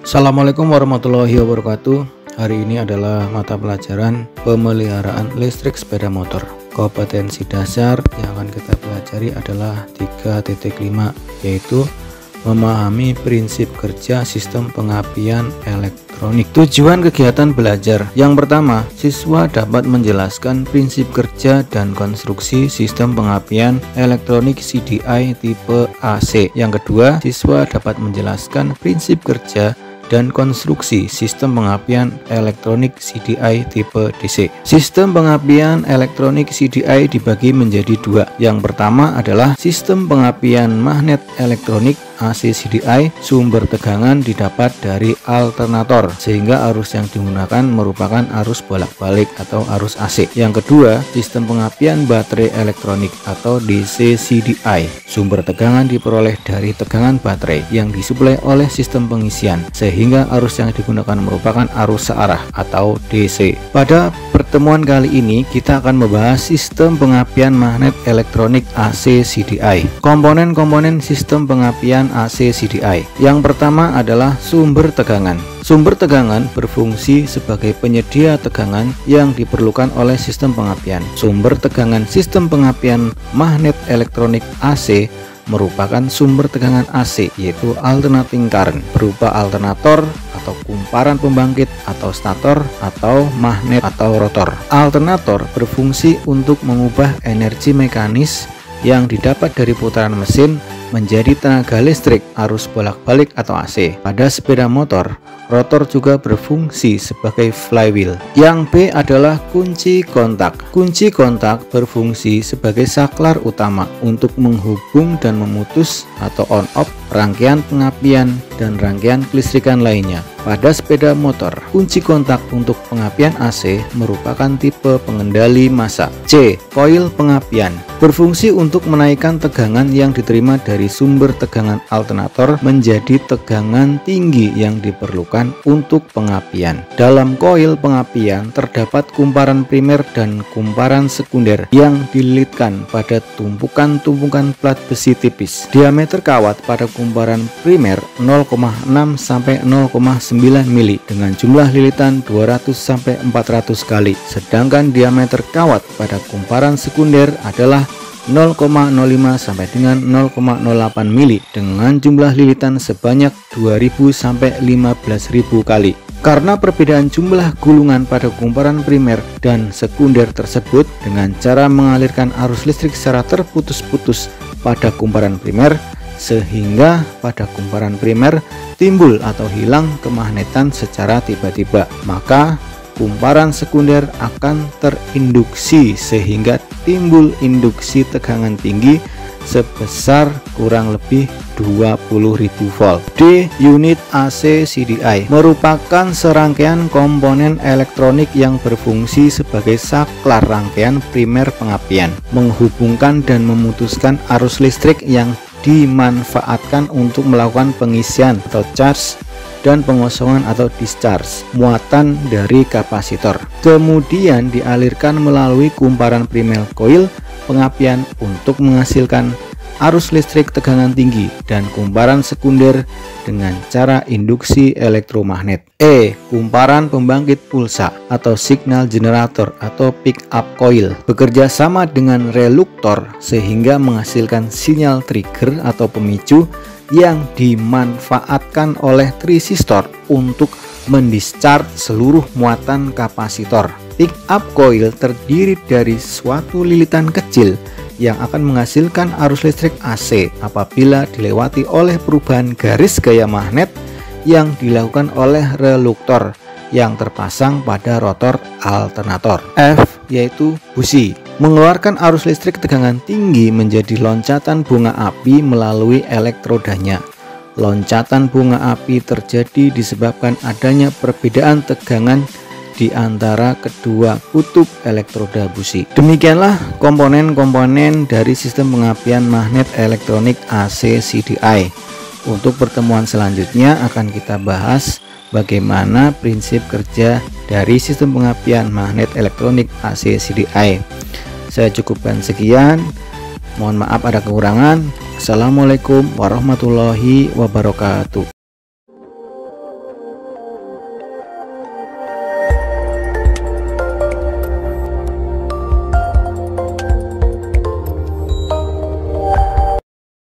Assalamualaikum warahmatullahi wabarakatuh. Hari ini adalah mata pelajaran pemeliharaan listrik sepeda motor. Kompetensi dasar yang akan kita pelajari adalah 3.5, yaitu memahami prinsip kerja sistem pengapian elektronik. Tujuan kegiatan belajar: yang pertama, siswa dapat menjelaskan prinsip kerja dan konstruksi sistem pengapian elektronik CDI tipe AC. Yang kedua, siswa dapat menjelaskan prinsip kerja dan konstruksi sistem pengapian elektronik CDI tipe DC. Sistem pengapian elektronik CDI dibagi menjadi dua. Yang pertama adalah sistem pengapian magnet elektronik AC CDI. Sumber tegangan didapat dari alternator, sehingga arus yang digunakan merupakan arus bolak-balik atau arus AC. Yang kedua, sistem pengapian baterai elektronik atau DC CDI. Sumber tegangan diperoleh dari tegangan baterai yang disuplai oleh sistem pengisian, sehingga arus yang digunakan merupakan arus searah atau DC. Pada pertemuan kali ini kita akan membahas sistem pengapian magnet elektronik AC CDI. Komponen-komponen sistem pengapian AC CDI. Yang pertama adalah sumber tegangan. Sumber tegangan berfungsi sebagai penyedia tegangan yang diperlukan oleh sistem pengapian. Sumber tegangan sistem pengapian magnet elektronik AC merupakan sumber tegangan AC, yaitu alternating current, berupa alternator atau kumparan pembangkit atau stator atau magnet atau rotor. Alternator berfungsi untuk mengubah energi mekanis yang didapat dari putaran mesin menjadi tenaga listrik arus bolak-balik atau AC. Pada sepeda motor, rotor juga berfungsi sebagai flywheel. Yang B adalah kunci kontak. Kunci kontak berfungsi sebagai saklar utama untuk menghubung dan memutus atau on-off rangkaian pengapian dan rangkaian kelistrikan lainnya. Pada sepeda motor, kunci kontak untuk pengapian AC merupakan tipe pengendali massa. C. Koil pengapian berfungsi untuk menaikkan tegangan yang diterima dari sumber tegangan alternator menjadi tegangan tinggi yang diperlukan untuk pengapian. Dalam koil pengapian terdapat kumparan primer dan kumparan sekunder yang dililitkan pada tumpukan-tumpukan plat besi tipis. Diameter kawat pada kumparan primer 0,6 sampai 0,9 mili dengan jumlah lilitan 200 sampai 400 kali. Sedangkan diameter kawat pada kumparan sekunder adalah 0,05 sampai dengan 0,08 mili dengan jumlah lilitan sebanyak 2000 sampai 15.000 kali. Karena perbedaan jumlah gulungan pada kumparan primer dan sekunder tersebut, dengan cara mengalirkan arus listrik secara terputus-putus pada kumparan primer, sehingga pada kumparan primer timbul atau hilang kemagnetan secara tiba-tiba, maka kumparan sekunder akan terinduksi sehingga timbul induksi tegangan tinggi sebesar kurang lebih 20.000 volt. D. Unit AC CDI merupakan serangkaian komponen elektronik yang berfungsi sebagai saklar rangkaian primer pengapian, menghubungkan dan memutuskan arus listrik yang dimanfaatkan untuk melakukan pengisian atau charge dan pengosongan atau discharge muatan dari kapasitor. Kemudian dialirkan melalui kumparan primer koil pengapian untuk menghasilkan arus listrik tegangan tinggi dan kumparan sekunder dengan cara induksi elektromagnet. E. Kumparan pembangkit pulsa atau signal generator atau pick up coil bekerja sama dengan reluktor sehingga menghasilkan sinyal trigger atau pemicu yang dimanfaatkan oleh trisistor untuk mendischarge seluruh muatan kapasitor. Pick up coil terdiri dari suatu lilitan kecil yang akan menghasilkan arus listrik AC apabila dilewati oleh perubahan garis gaya magnet yang dilakukan oleh reluktor yang terpasang pada rotor alternator. F yaitu busi mengeluarkan arus listrik tegangan tinggi menjadi loncatan bunga api melalui elektrodanya. Loncatan bunga api terjadi disebabkan adanya perbedaan tegangan di antara kedua kutub elektroda busi. Demikianlah komponen-komponen dari sistem pengapian magnet elektronik AC CDI. Untuk pertemuan selanjutnya akan kita bahas bagaimana prinsip kerja dari sistem pengapian magnet elektronik AC CDI. Saya cukupkan sekian. Mohon maaf ada kekurangan. Assalamualaikum warahmatullahi wabarakatuh.